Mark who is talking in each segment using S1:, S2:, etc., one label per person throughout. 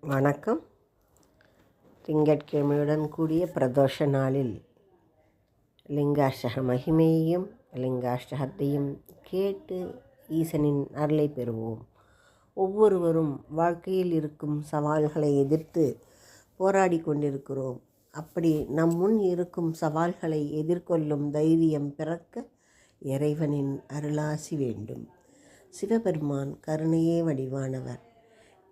S1: வணக்கம். திங்கட்கிழமையுடன் கூடிய பிரதோஷ நாளில் லிங்காஷ்டக மகிமையையும் லிங்காஷ்டகத்தையும் கேட்டு ஈசனின் அருளை பெறுவோம். ஒவ்வொருவரும் வாழ்க்கையில் இருக்கும் சவால்களை எதிர்த்து போராடி கொண்டிருக்கிறோம். அப்படி நம் முன் இருக்கும் சவால்களை எதிர்கொள்ளும் தைரியம் பிறக்க இறைவனின் அருளாசி வேண்டும். சிவபெருமான் கருணையே வடிவானவர்.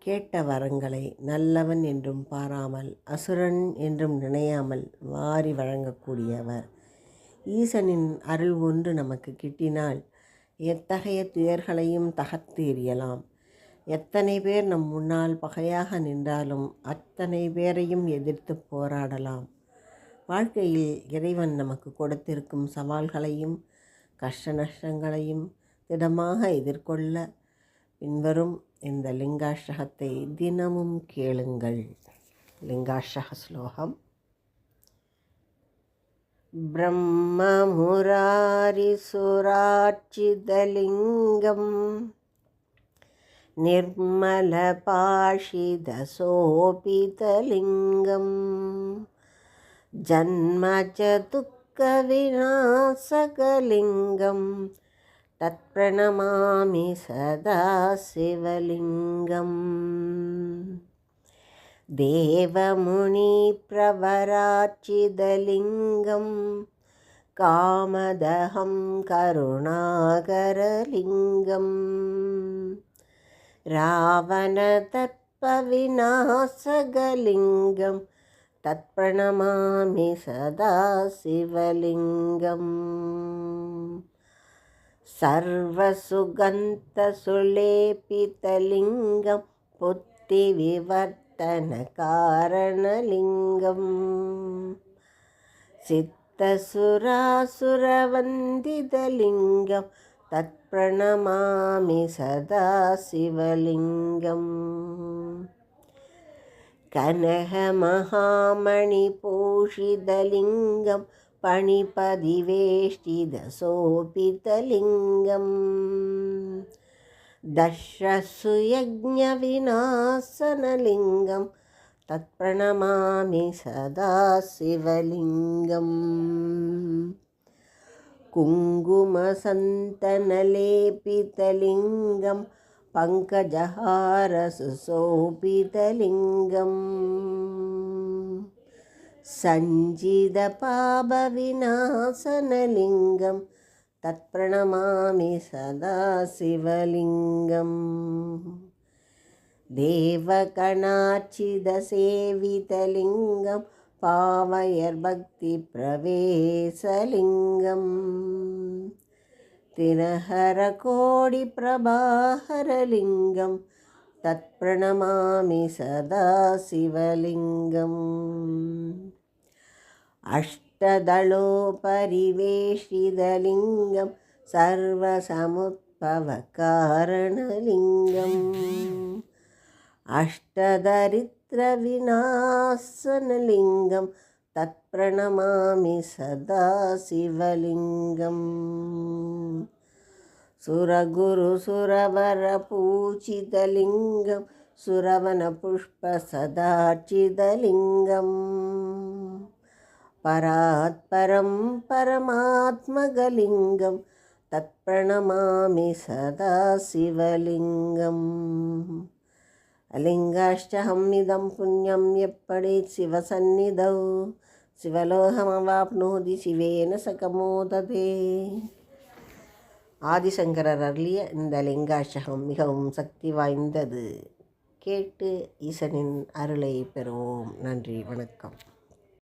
S1: கேட்ட வரங்களை நல்லவன் என்றும் பாராமல் அசுரன் என்றும் நினையாமல் வாரி வழங்கக்கூடியவர். ஈசனின் அருள் ஒன்று நமக்கு கிட்டினால் எத்தகைய துயர்களையும் தகர்த்து எறியலாம். எத்தனை பேர் நம் முன்னால் பகையாக நின்றாலும் அத்தனை பேரையும் எதிர்த்து போராடலாம். வாழ்க்கையில் இறைவன் நமக்கு கொடுத்திருக்கும் சவால்களையும் கஷ்ட நஷ்டங்களையும் திடமாக எதிர்கொள்ள பின்வரும் இந்த லிங்காஷ்டகத்தை தினமும் கேளுங்கள். லிங்காஷ்டக ஸ்லோகம். பிரம்மமுராரி சுரார்ச்சிதலிங்கம் நிர்மல பாஷித சோபிதலிங்கம் ஜன்மஜ துக்க விநாசகலிங்கம் தத்ப்ரணமாமி சதா சிவலிங்கம். தேவமுனி பிரவரார்ச்சிதலிங்கம் காமதஹம் கருணாகரலிங்கம் ராவண தர்ப்ப விநாசகலிங்கம் தத்ப்ரணமாமி சதா சிவலிங்கம். சர்வசுகந்த சுலேபிதலிங்கம் புத்தி விவர்த்தன காரணலிங்கம் சித்தசுராசுரவந்திதலிங்கம் தத்ப்ரணமாமி சதா சிவலிங்கம். கனகமகாமணி பூஷிதலிங்கம் பணிபதிவேஷ்டித சோபிதலிங்கம் தஸ்ரசுயஜ்ஞ விநாசனலிங்கம் தத்ப்ரணமாமி சதா சிவலிங்கம். குங்குமசந்தனலேபிதலிங்கம் பங்கஜஹார சுசோபிதலிங்கம் சஞ்சித பாப விநாசனலிங்கம் தத்ப்ரணமாமி சதா சிவலிங்கம். தேவகணார்ச்சித சேவிதலிங்கம் பாவயர் பக்தி பிரவேசலிங்கம் தினஹர கோடி பிரபாகரலிங்கம் தத்ப்ரணமாமி சதா சிவலிங்கம். அஷ்டதளோபரிவேஷிதலிங்கம் சர்வசமுத்பவ காரணலிங்கம் அஷ்டதரித்ர விநாசனலிங்கம் தத்ப்ரணமாமி சதா சிவலிங்கம். சுரகுரு சுரவர பூஜிதலிங்கம் சுரவன புஷ்ப சதார்ச்சிதலிங்கம் பராத்பரம் பரமாத்மகலிங்கம் தத்ப்ரணமாமி சதா சிவலிங்கம். லிங்காஷ்டகம் இதம் புண்ணியம் எப்படி சிவசந்நிதௌ சிவலோகமவாப்னோதி சிவேன சகமோததே. ஆதிசங்கரர் அருளிய இந்த லிங்காஷ்டகம் மிகவும் சக்தி வாய்ந்தது. கேட்டு ஈசனின் அருளை பெறுவோம். நன்றி, வணக்கம்.